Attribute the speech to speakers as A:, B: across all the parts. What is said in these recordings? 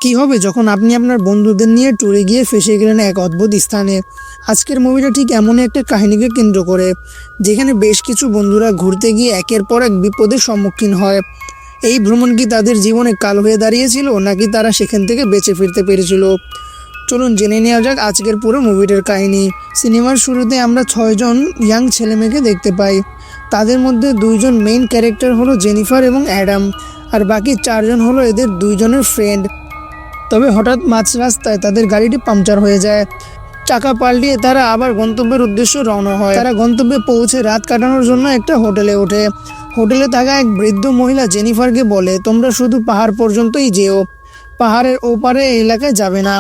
A: কি হবে যখন আপনি আপনার বন্ধুদের নিয়ে ট্যুরে গিয়ে ফেঁসে গেলেন এক অদ্ভুত স্থানে। আজকের মুভিটা ঠিক এমনই একটা কাহিনীকে কেন্দ্র করে, যেখানে বেশ কিছু বন্ধুরা ঘুরতে গিয়ে একের পর এক বিপদের সম্মুখীন হয়। এই ভ্রমণ কি তাদের জীবনে কাল হয়ে দাঁড়িয়েছিল, নাকি তারা সেখান থেকে বেঁচে ফিরতে পেরেছিল? চলুন জেনে নেওয়া যাক আজকের পুরো মুভিটার কাহিনী। সিনেমার শুরুতে আমরা 6জন ইয়াং ছেলেমেয়েকে দেখতে পাই। তাদের মধ্যে 2জন মেইন ক্যারেক্টার হলো জেনিফার এবং অ্যাডাম, আর বাকি 4জন হলো এদের 2জনের ফ্রেন্ড। তবে হঠাৎ মাঝ রাস্তায় তাদের গাড়িটি পাংচার হয়ে যায়। চাকা পাল্টিয়ে তারা আবার গন্তব্যের উদ্দেশ্যে রওনা হয়। তারা গন্তব্যে পৌঁছে রাত কাটানোর জন্য একটা হোটেলে ওঠে। হোটেলে থাকা এক বৃদ্ধ মহিলা জেনিফারকে বলে, তোমরা শুধু পাহাড় পর্যন্তই যেও, পাহাড়ের ওপারে এলাকায় যাবে না,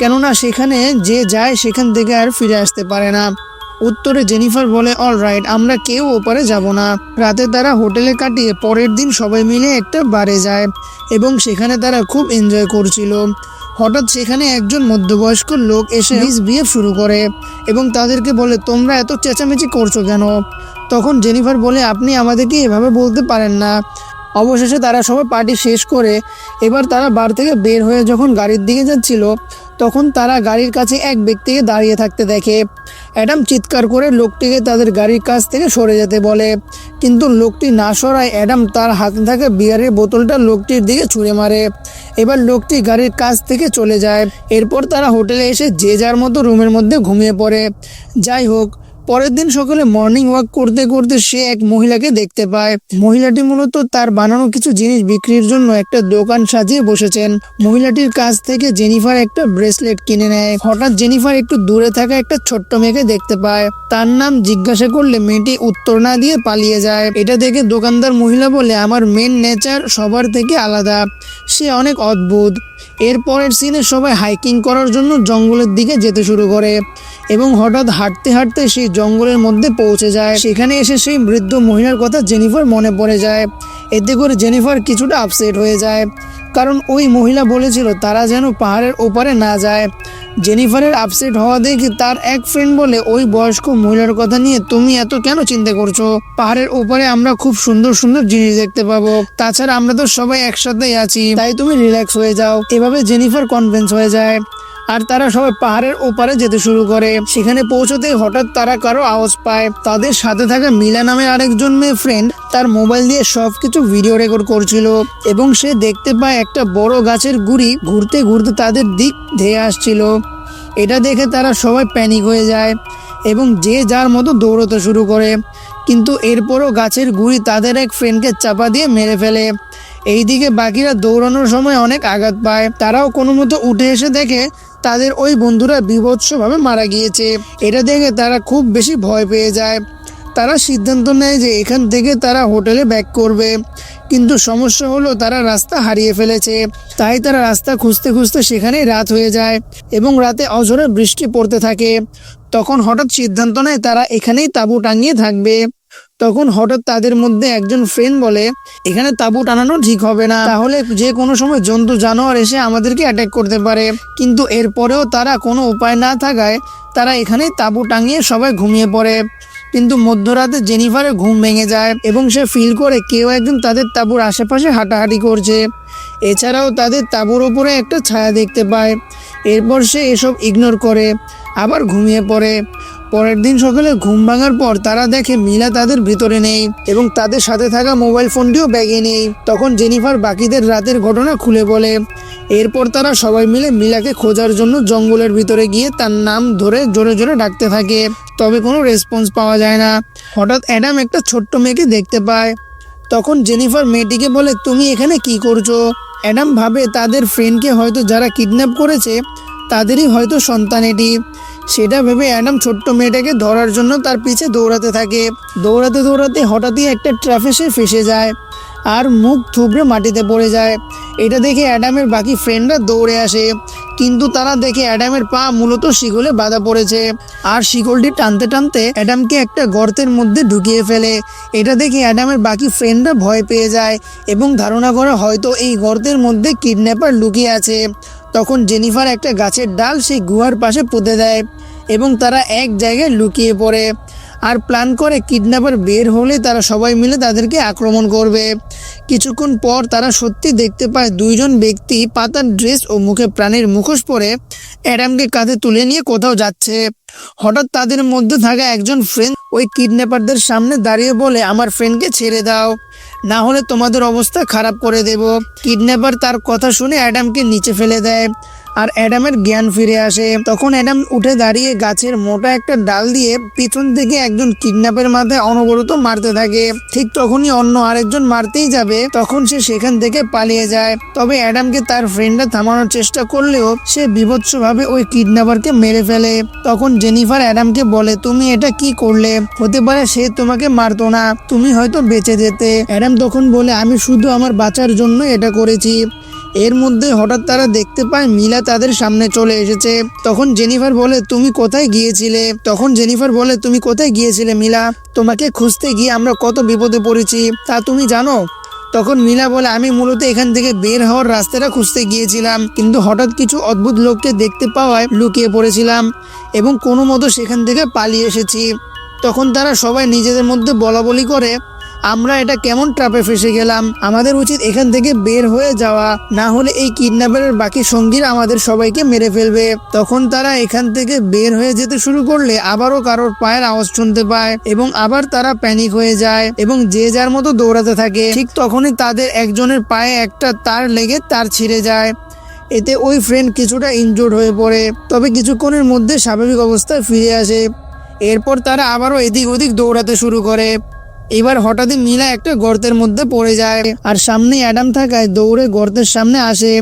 A: কেননা সেখানে যে যায় সেখান থেকে আর ফিরে আসতে পারে না। উত্তরে জেনিফার বলে, অল রাইট, আমরা কেউ ওপারে যাব না। রাতে তারা হোটেলে কাটিয়ে পরের দিন সবাই মিলে একটা বারে যায় এবং সেখানে তারা খুব এনজয় করছিল। হঠাৎ সেখানে একজন মধ্যবয়স্ক লোক এসে মিসবিহেভ শুরু করে এবং তাদেরকে বলে, তোমরা এত চেঁচামেচি করছো কেন? তখন জেনিফার বলে, আপনি আমাদেরকে এভাবে বলতে পারেন না। অবশেষে তারা সবাই পার্টি শেষ করে এবার তারা বার থেকে বের হয়ে যখন গাড়ির দিকে যাচ্ছিল, তখন তারা গাড়ির কাছে এক ব্যক্তিকে দাঁড়িয়ে থাকতে দেখে। অ্যাডাম চিৎকার করে লোকটিকে তাদের গাড়ির কাছ থেকে সরে যেতে বলে, কিন্তু লোকটি না সরায় অ্যাডাম তার হাতে থাকা বিয়ারের বোতলটা লোকটির দিকে ছুঁড়ে মারে। এবার লোকটি গাড়ির কাছ থেকে চলে যায়। এরপর তারা হোটেলে এসে যে যার মতো রুমের মধ্যে ঘুমিয়ে পড়ে। যাই হোক, পরের দিন সকালে মর্নিং ওয়াক করতে করতে সে এক মহিলাকে দেখতে পায়। মহিলাটি মূলত তার বানানো কিছু জিনিস বিক্রির জন্য একটা দোকান সাজিয়ে বসেছেন। মহিলাটির কাছ থেকে জেনিফার একটা ব্রেসলেট কিনে নেয়। হঠাৎ জেনিফার একটু দূরে থাকা একটা ছোট্ট মেয়েকে দেখতে পায়। তার নাম জিজ্ঞাসা করলে মেয়েটি উত্তর না দিয়ে পালিয়ে যায়। এটা দেখে দোকানদার মহিলা বলে, আমার মেন নেচার সবার থেকে আলাদা, সে অনেক অদ্ভুত। এরপরের সিনে সবাই হাইকিং করার জন্য জঙ্গলের দিকে যেতে শুরু করে এবং হঠাৎ হাঁটতে হাঁটতে সেই জঙ্গলের মধ্যে পৌঁছে যায়। সেখানে এসে সেই বৃদ্ধ মহিলার কথা জেনিফার মনে পড়ে যায়। এতে করে জেনিফার কিছুটা আপসেট হয়ে যায়, কারণ ওই মহিলা বলেছিল তারা যেন পাহাড়ের ওপারে না যায়। জেনিফারের আপসেট হওয়া দেখে তার এক ফ্রেন্ড বলে, ওই বয়স্ক মহিলার কথা নিয়ে তুমি এত কেন চিন্তা করছো? পাহাড়ের ওপারে আমরা খুব সুন্দর সুন্দর জিনিস দেখতে পাবো, তাছাড়া আমরা তো সবাই একসাথেই আছি, তাই তুমি রিল্যাক্স হয়ে যাও। এভাবে জেনিফার কনভিন্স হয়ে যায় আর তারা সবাই পাহাড়ের ওপারে যেতে শুরু করে। সেখানে পৌঁছতেই হঠাৎ তারা কারো আওয়াজ পায়। তাদের সাথে থাকা মিলা নামের আরেকজন মেয়ে ফ্রেন্ড তার মোবাইল দিয়ে সবকিছু ভিডিও রেকর্ড করছিল এবং সে দেখতে পায় একটা বড় গাছের গুড়ি ঘুরতে ঘুরতে তাদের দিক ধেয়ে আসছিল। এটা দেখে তারা সবাই প্যানিক হয়ে যায় এবং যে যার মতো দৌড়তে শুরু করে, কিন্তু এরপরও গাছের গুড়ি তাদের এক ফ্রেন্ডকে চাপা দিয়ে মেরে ফেলে। এইদিকে বাকিরা দৌড়ানোর সময় অনেক আঘাত পায়। তারাও কোনো মতো উঠে এসে দেখে তাদের ওই বন্ধুরা বীভৎসভাবে মারা গিয়েছে। এটা দেখে তারা খুব বেশি ভয় পেয়ে যায়। তারা সিদ্ধান্ত নেয় যে এখান থেকে তারা হোটেলে ব্যাক করবে, কিন্তু সমস্যা হলো তারা রাস্তা হারিয়ে ফেলেছে। তাই তারা রাস্তা খুঁজতে খুঁজতে সেখানেই রাত হয়ে যায় এবং রাতে অঝোরে বৃষ্টি পড়তে থাকে। তখন হঠাৎ সিদ্ধান্ত নেয় তারা এখানেই তাঁবু টাঙিয়ে থাকবে। তখন হঠাৎ তাদের মধ্যে একজন ফ্রেন্ড বলে, এখানে তাঁবু টানানো ঠিক হবে না, তাহলে যে কোনো সময় জন্তু জানোয়ার এসে আমাদেরকে অ্যাটাক করতে পারে। কিন্তু এরপরেও তারা কোনো উপায় না থাকায় তারা এখানেই তাঁবু টাঙিয়ে সবাই ঘুমিয়ে পড়ে। কিন্তু মধ্যরাতে জেনিফারের ঘুম ভেঙে যায় এবং সে ফিল করে কেউ একজন তাদের তাঁবুর আশেপাশে হাঁটাহাঁটি করছে। এছাড়াও তাদের তাঁবুর ওপরে একটা ছায়া দেখতে পায়। এরপর সে এসব ইগনোর করে আবার ঘুমিয়ে পড়ে। পরের দিন সকালে ঘুম ভাঙার পর তারা দেখে মিলা তাদের ভিতরে নেই এবং তাদের সাথে থাকা মোবাইল ফোনটিও ব্যাগে নেই। তখন জেনিফার বাকিদের রাতের ঘটনা খুলে বলে। এরপর তারা সবাই মিলে মিলাকে খোঁজার জন্য জঙ্গলের ভিতরে গিয়ে তার নাম ধরে জোরে জোরে ডাকতে থাকে, তবে কোনো রেসপন্স পাওয়া যায় না। হঠাৎ অ্যাডাম একটা ছোট্ট মেয়েকে দেখতে পায়। তখন জেনিফার মেয়েটিকে বলে, তুমি এখানে কি করছো? অ্যাডাম ভাবে তাদের ফ্রেন্ডকে হয়তো যারা কিডন্যাপ করেছে তাদেরই হয়তো সন্তান এটি। সেটা ভেবে অ্যাডাম ছোট্ট মেয়েটাকে ধরার জন্য তার পিছে দৌড়াতে থাকে। দৌড়াতে দৌড়াতে হঠাৎই একটা ট্র্যাপে সে ফেসে যায় আর মুখ থুবড়ে মাটিতে পড়ে যায়। এটা দেখে অ্যাডামের বাকি ফ্রেন্ডরা দৌড়ে আসে, কিন্তু তারা দেখে অ্যাডামের পা মূলত শিকলে বাঁধা পড়েছে আর শিকলটি টানতে টানতে অ্যাডামকে একটা গর্তের মধ্যে ঢুকিয়ে ফেলে। এটা দেখে অ্যাডামের বাকি ফ্রেন্ডরা ভয় পেয়ে যায় এবং ধারণা করে হয়তো এই গর্তের মধ্যে কিডন্যাপার লুকিয়ে আছে। তখন জেনিফার একটা গাছের ডাল সেই গুহার পাশে পুঁতে দেয় এবং তারা এক জায়গায় লুকিয়ে পড়ে। আর প্ল্যান করে কিডন্যাপার বের হলে তারা সবাই মিলে তাদেরকে আক্রমণ করবে। কিছুক্ষণ পর তারা সত্যি দেখতে পায় দুইজন ব্যক্তি পাতার ড্রেস ও মুখে প্রাণীর মুখোশ পরে অ্যাডামকে কাঁধে তুলে নিয়ে কোথাও যাচ্ছে। হঠাৎ তাদের মধ্যে থাকা একজন ফ্রেন্ড ওই কিডন্যাপারদের সামনে দাঁড়িয়ে বলে, আমার ফ্রেন্ডকে ছেড়ে দাও, না হলে তোমাদের অবস্থা খারাপ করে দেব। কিডন্যাপার তার কথা শুনে অ্যাডামকে নিচে ফেলে দেয় আর অ্যাডামের জ্ঞান ফিরে আসে। তখন অ্যাডাম উঠে দাঁড়িয়ে গাছের মোটা একটা ডাল দিয়ে পিছন থেকে একজন কিডন্যাপের মাথায় অনবরত মারতে থাকে। ঠিক তখনই অন্য আরেকজন মারতেই যাবে, তখন সে সেখান থেকে পালিয়ে যায়। তবে অ্যাডামকে তার ফ্রেন্ডরা থামানোর চেষ্টা করলেও সে বীভৎসভাবে ওই কিডন্যাপারকে মেরে ফেলে। তখন জেনিফার অ্যাডামকে বলে, তুমি এটা কি করলে? হতে পারে সে তোমাকে মারতো না, তুমি হয়তো বেঁচে যেতে। অ্যাডাম তখন বলে, আমি শুধু আমার বাঁচার জন্য এটা করেছি। এর মধ্যে হঠাৎ তারা দেখতে পায় মিলা তাদের সামনে চলে এসেছে। তখন জেনিফার বলে, তুমি কোথায় গিয়েছিলে মিলা? তোমাকে খুঁজতে গিয়ে আমরা কত বিপদে পড়েছি তা তুমি জানো? তখন মিলা বলে, আমি মূলত এখান থেকে বের হওয়ার রাস্তাটা খুঁজতে গিয়েছিলাম, কিন্তু হঠাৎ কিছু অদ্ভুত লোককে দেখতে পাওয়ায় লুকিয়ে পড়েছিলাম এবং কোনো মতো সেখান থেকে পালিয়ে এসেছি। তখন তারা সবাই নিজেদের মধ্যে বলাবলি করে, আমরা এটা কেমন ট্র্যাপে ফেসে গেলাম, আমাদের উচিত এখান থেকে বের হয়ে যাওয়া, না হলে এই কিডন্যাপারের বাকি সঙ্গীরা আমাদের সবাইকে মেরে ফেলবে। তখন তারা এখান থেকে বের হয়ে যেতে শুরু করলে আবারও কারোর পায়ের আওয়াজ শুনতে পায় এবং আবার তারা প্যানিক হয়ে যায় এবং যে যার মতো দৌড়াতে থাকে। ঠিক তখনই তাদের একজনের পায়ে একটা তার লেগে তার ছিঁড়ে যায়। এতে ওই ফ্রেন্ড কিছুটা ইনজুর্ড হয়ে পড়ে, তবে কিছুক্ষণের মধ্যে স্বাভাবিক অবস্থায় ফিরে আসে। এরপর তারা আবারও এদিক ওদিক দৌড়াতে শুরু করে। এবার হঠাৎই মিলা একটা গর্তের মধ্যে পড়ে যায় আর সামনে অ্যাডাম থাকায় দৌড়ে গর্তের সামনে আসে।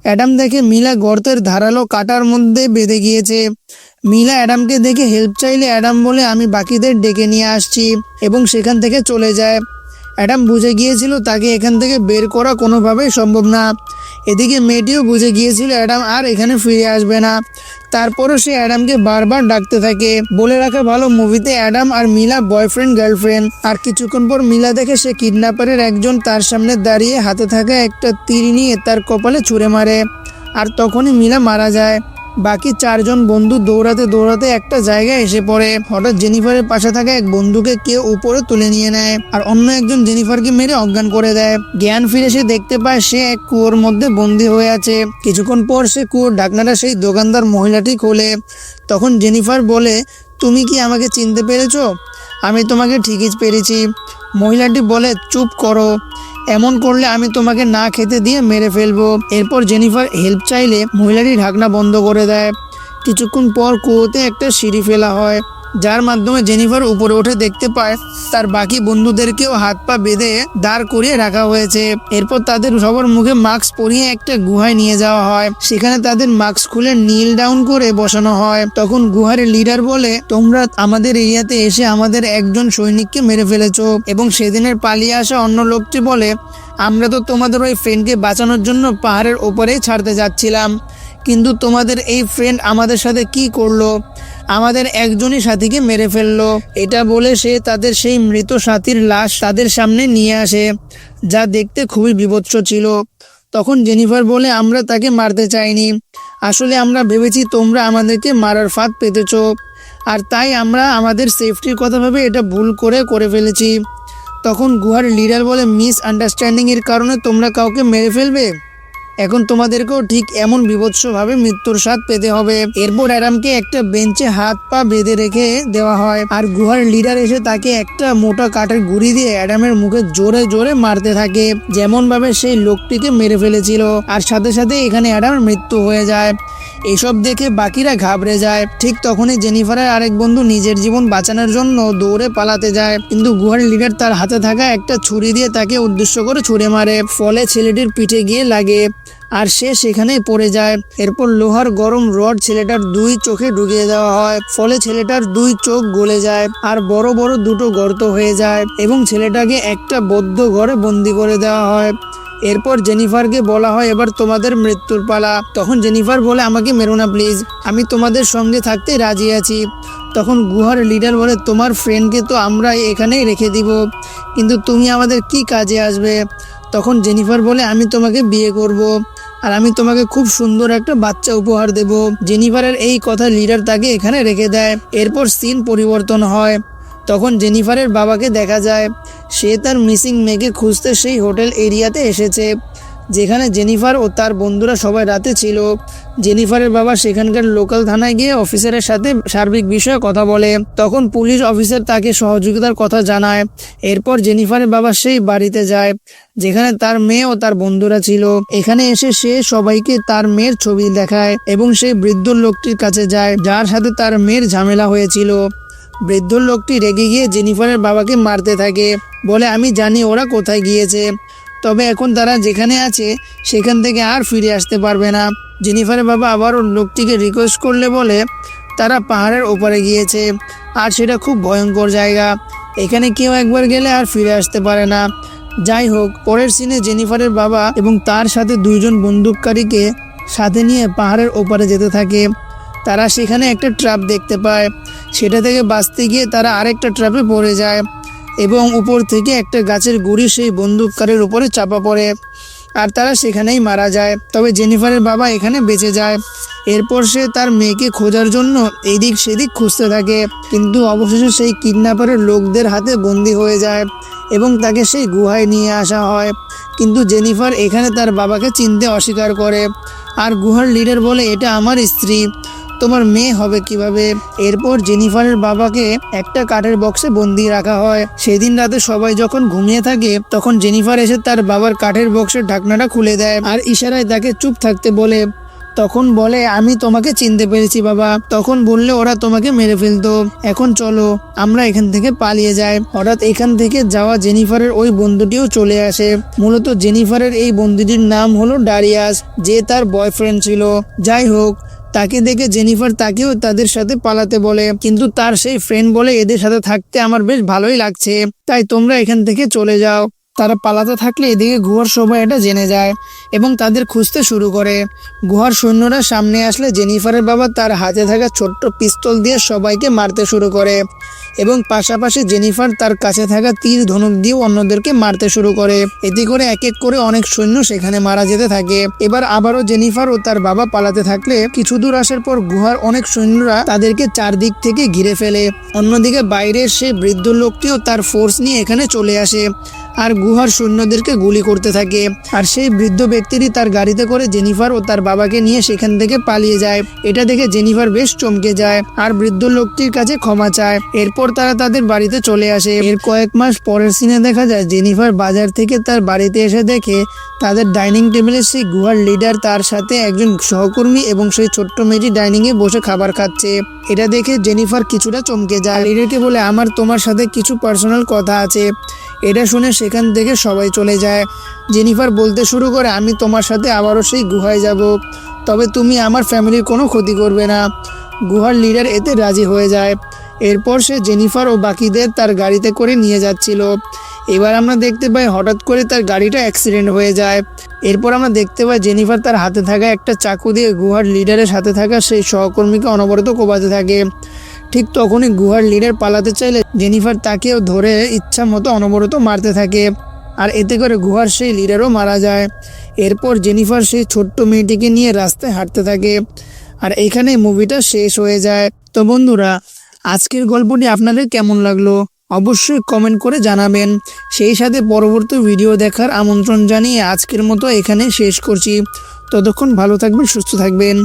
A: অ্যাডাম দেখে মিলা গর্তের ধারালো কাটার মধ্যে বেঁধে গিয়েছে। মিলা অ্যাডামকে দেখে হেল্প চাইলে অ্যাডাম বলে, আমি বাকিদের ডেকে নিয়ে আসছি, এবং সেখান থেকে চলে যায়। অ্যাডাম বুঝে গিয়েছিল তাকে এখান থেকে বের করা কোনোভাবেই সম্ভব না। এদিকে মেয়েটিও বুঝে গিয়েছিল অ্যাডাম আর এখানে ফিরে আসবে না। তারপরও সে অ্যাডামকে বারবার ডাকতে থাকে। বলে রাখা ভালো, মুভিতে অ্যাডাম আর মিলা বয়ফ্রেন্ড গার্লফ্রেন্ড। আর কিছুক্ষণ পর মিলা দেখে সে কিডন্যাপারের একজন তার সামনে দাঁড়িয়ে হাতে থাকা একটা তীর নিয়ে তার কপালে ছুঁড়ে মারে, আর তখনই মিলা মারা যায়। বাকি চারজন বন্ধু দৌড়াতে দৌড়াতে একটা জায়গায় এসে পড়ে। হঠাৎ জেনিফারের পাশে থাকা এক বন্ধুকে কেউ উপরে তুলে নিয়ে নেয় আর অন্য একজন জেনিফারকে মেরে অজ্ঞান করে দেয়। জ্ঞান ফিরে সে দেখতে পায় সে এক কুয়োর মধ্যে বন্দী হয়ে আছে। কিছুক্ষণ পর সে কুয়োর ঢাকনাটা সেই দোকানদার মহিলাটি খোলে। তখন জেনিফার বলে, তুমি কি আমাকে চিনতে পেরেছো? আমি তোমাকে ঠিকই পেরেছি। মহিলাটি বলে, চুপ করো, এমন করলে আমি তোমাকে না খেতে দিয়ে মেরে ফেলবো। এরপর জেনিফার হেল্প চাইলে মহিলাটি ঢাকনা বন্ধ করে দেয়। কিছুক্ষণ পর কুয়োতে একটা সিঁড়ি ফেলা হয়, যার মাধ্যমে জেনিফার উপরে উঠে দেখতে পায় তার বাকি বন্ধুদেরকেও হাত পা বেঁধে দাঁড় করিয়ে রাখা হয়েছে। এরপর তাদের সবার মুখে মাস্ক পরিয়ে একটা গুহায় নিয়ে যাওয়া হয়। সেখানে তাদের মাস্ক খুলে নীল ডাউন করে বসানো হয়। তখন গুহার লিডার বলে, তোমরা আমাদের এরিয়াতে এসে আমাদের একজন সৈনিককে মেরে ফেলেছো। এবং সেদিনের পালিয়ে আসা অন্য লোকটি বলে, আমরা তো তোমাদের ওই ফ্রেন্ডকে বাঁচানোর জন্য পাহাড়ের ওপরেই ছাড়তে যাচ্ছিলাম, কিন্তু তোমাদের এই ফ্রেন্ড আমাদের সাথে কি করলো, আমাদের একজনই সাথীকে মেরে ফেললো। এটা বলে সে তাদের সেই মৃত সাথীর লাশ তাদের সামনে নিয়ে আসে, যা দেখতে খুবই বীভৎস ছিল। তখন জেনিফার বলে, আমরা তাকে মারতে চাইনি, আসলে আমরা ভেবেছি তোমরা আমাদেরকে মারার ফাঁদ পেতেছো, আর তাই আমরা আমাদের সেফটির কথা ভেবে এটা ভুল করে ফেলেছি। তখন গুহার লিডার বলে, মিস আন্ডারস্ট্যান্ডিংয়ের কারণে তোমরা কাউকে মেরে ফেলবে, এখন তোমাদেরকেও ঠিক এমন বিভৎসভাবে মৃত্যুর স্বাদ পেতে হবে। এরপর অ্যাডামকে একটা বেঞ্চে হাত পা বেঁধে রেখে দেওয়া হয়, আর গুহার লিডার এসে তাকে একটা মোটা কাঠের গুঁড়ি দিয়ে অ্যাডামের মুখে জোরে জোরে মারতে থাকে, যেমন ভাবে সেই লোকটিকে মেরে ফেলেছিল। আর সাথে সাথে এখানে অ্যাডামের মৃত্যু হয়ে যায়। এসব দেখে বাকিরা ঘাবড়ে যায়। ঠিক তখনই জেনিফারের আরেক বন্ধু নিজের জীবন বাঁচানোর জন্য দৌড়ে পালাতে যায়, কিন্তু গুহার লিডার তার হাতে থাকা একটা ছুরি দিয়ে তাকে উদ্দেশ্য করে ছুঁড়ে মারে। ফলে ছেলেটির পিঠে গিয়ে লাগে আর সে সেখানেই পড়ে যায়। এরপর লোহার গরম রড ছেলেটার দুই চোখে ঢুকিয়ে দেওয়া হয়, ফলে ছেলেটার দুই চোখ গলে যায় আর বড় বড় দুটো গর্ত হয়ে যায়, এবং ছেলেটাকে একটা বদ্ধ ঘরে বন্দি করে দেওয়া হয়। এরপর জেনিফারকে বলা হয়, এবার তোমাদের মৃত্যুর পালা। তখন জেনিফার বলে, আমাকে মেরো না প্লিজ, আমি তোমাদের সঙ্গে থাকতে রাজি আছি। তখন গুহার লিডার বলে, তোমার ফ্রেন্ডকে তো আমরা এখানেই রেখে দিব, কিন্তু তুমি আমাদের কি কাজে আসবে? তখন জেনিফার বলে, আমি তোমাকে বিয়ে করব, আর আমি তোমাকে খুব সুন্দর একটা বাচ্চা উপহার দেব। জেনিফারের এই কথা লিডার তাকে এখানে রেখে দেয়। এরপর সিন পরিবর্তন হয়। তখন জেনিফারের বাবাকে দেখা যায় সে তার মিসিং মেয়েকে খুঁজতে সেই হোটেল এরিয়াতে এসেছে, যেখানে জেনিফার ও তার বন্ধুরা সবাই রাতে ছিল। জেনিফারের বাবা সেখানকার লোকাল থানায় গিয়ে অফিসারের সাথে সার্বিক বিষয়ে কথা বলে। তখন পুলিশ অফিসার তাকে সহযোগিতার কথা জানায়। এরপর জেনিফারের বাবা সেই বাড়িতে যায় যেখানে তার মেয়ে ও তার বন্ধুরা ছিল। এখানে এসে সে সবাইকে তার মেয়ের ছবি দেখায় এবং সেই বৃদ্ধ লোকটির কাছে যায় যার সাথে তার মেয়ের ঝামেলা হয়েছিল। বৃদ্ধ লোকটি রেগে গিয়ে জেনিফারের বাবাকে মারতে থাকে, বলে আমি জানি ওরা কোথায় গিয়েছে, তবে এখন তারা যেখানে আছে সেখান থেকে আর ফিরে আসতে পারবে না। জেনিফারের বাবা আবারও লোকটিকে রিকোয়েস্ট করলে বলে তারা পাহাড়ের ওপারে গিয়েছে আর সেটা খুব ভয়ঙ্কর জায়গা, এখানে কেউ একবার গেলে আর ফিরে আসতে পারে না। যাই হোক, পরের সিনে জেনিফারের বাবা এবং তার সাথে দুইজন বন্দুককারীকে সাথে নিয়ে পাহাড়ের ওপারে যেতে থাকে। তারা সেখানে একটা ট্র্যাপ দেখতে পায়, সেটা থেকে বাঁচতে গিয়ে তারা আরেকটা ট্র্যাপে পড়ে যায় এবং উপর থেকে একটা গাছের গুঁড়ি সেই বন্দুককারীর উপরে চাপা পড়ে আর তারা সেখানেই মারা যায়। তবে জেনিফারের বাবা এখানে বেঁচে যায়। এরপর সে তার মেয়েকে খোঁজার জন্য এদিক সেদিক খুঁজতে থাকে, কিন্তু অবশেষে সেই কিডন্যাপারের লোকদের হাতে বন্দি হয়ে যায় এবং তাকে সেই গুহায় নিয়ে আসা হয়। কিন্তু জেনিফার এখানে তার বাবাকে চিনতে অস্বীকার করে আর গুহার লিডার বলে এটা আমার স্ত্রী, তোমার মেয়ে হবে কিভাবে। এরপর জেনিফারের বাবাকে একটা কাঠের বক্সে বন্দি রাখা হয়। সেদিন রাতে সবাই যখন ঘুমিয়ে থাকে তখন জেনিফার এসে তার বাবার কাঠের বক্সের ঢাকনাটা খুলে দেয় আর ইশারায় তাকে চুপ থাকতে বলে। তখন বলে আমি তোমাকে চিনতে পেরেছি বাবা। তখন বললে ওরা তোমাকে মেরে ফেলতো, এখন চলো আমরা এখান থেকে পালিয়ে যাই। হঠাৎ এখান থেকে যাওয়া জেনিফারের ওই বন্ধুটিও চলে আসে। মূলত জেনিফারের এই বন্ধুটির নাম হলো ডারিয়াস, যে তার বয়ফ্রেন্ড ছিল। যাই হোক, তাকে দেখে জেনিফার তাকেও তাদের সাথে পালাতে বলে, কিন্তু তার সেই ফ্রেন্ড বলে এদের সাথে থাকতে আমার বেশ ভালোই লাগছে, তাই তোমরা এখান থেকে চলে যাও। তারা পালাতে থাকলে এদিকে গুহার সবাই এটা জেনে যায় এবং তাদের খুঁজতে শুরু করে। গুহার সৈন্যরা সামনে আসলে জেনিফারের বাবা তার হাতে থাকা ছোট্ট পিস্তল দিয়ে সবাইকে মারতে শুরু করে এবং পাশাপাশি জেনিফার তার কাছে থাকা তীর ধনুক দিয়েও অন্যদেরকে মারতে শুরু করে। এতে করে এক এক করে অনেক সৈন্য সেখানে মারা যেতে থাকে। এবার আবারও জেনিফার ও তার বাবা পালাতে থাকলে কিছু দূর আসার পর গুহার অনেক সৈন্যরা তাদেরকে চারদিক থেকে ঘিরে ফেলে। অন্যদিকে বাইরের সেই বৃদ্ধ লোকটিও তার ফোর্স নিয়ে এখানে চলে আসে আর গুহার সৈন্যদেরকে গুলি করতে থাকে। আর সেই বৃদ্ধ ব্যক্তিটি তার গাড়িতে করে জেনিফার ও তার বাবাকে নিয়ে সেখান থেকে পালিয়ে যায়। এটা দেখে জেনিফার বেশ চমকে যায় আর বৃদ্ধ লোকটির কাছে ক্ষমা চায়। এরপর তারা তাদের বাড়িতে চলে আসে। এর কয়েক মাস পরের সিনে দেখা যায় জেনিফার বাজার থেকে তার বাড়িতে এসে দেখে তাদের ডাইনিং টেবিলে সেই গুহার লিডার তার সাথে একজন সহকর্মী এবং সেই ছোট্ট মেয়েটি ডাইনিংয়ে বসে খাবার খাচ্ছে। এটা দেখে জেনিফার কিছুটা চমকে যায়। লিডারকে বলে আমার তোমার সাথে কিছু পার্সোনাল কথা আছে। এটা শুনে সেখান থেকে সবাই চলে যায়। জেনিফার বলতে শুরু করে আমি তোমার সাথে আবারও সেই গুহায় যাব, তবে তুমি আমার ফ্যামিলির কোনো ক্ষতি করবে না। গুহার লিডার এতে রাজি হয়ে যায়। এরপর সে জেনিফার ও বাকিদের তার গাড়িতে করে নিয়ে যাচ্ছিল। এবার আমরা দেখতে পাই হঠাৎ করে তার গাড়িটা অ্যাক্সিডেন্ট হয়ে যায়। এরপর আমরা দেখতে পাই জেনিফার তার হাতে থাকা একটা চাকু দিয়ে গুহার লিডারের সাথে থাকা সেই সহকর্মীকে অনবরত কোপাতে থাকে। ঠিক তখনই গুহার লিডার পালাতে চাইলে জেনিফার তাকেও ধরে ইচ্ছা মতো অনবরত মারতে থাকে আর এতে করে গুহার সেই লিডারও মারা যায়। এরপর জেনিফার সেই ছোট্ট মেয়েটিকে নিয়ে রাস্তায় হাঁটতে থাকে আর এখানে মুভিটা শেষ হয়ে যায়। তো বন্ধুরা, আজকের গল্পটি আপনাদের কেমন লাগলো অবশ্যই কমেন্ট করে জানাবেন। সেই সাথে পরবর্তী ভিডিও দেখার আমন্ত্রণ জানিয়ে আজকের মতো এখানে শেষ করছি। ততক্ষণ ভালো থাকবেন, সুস্থ থাকবেন।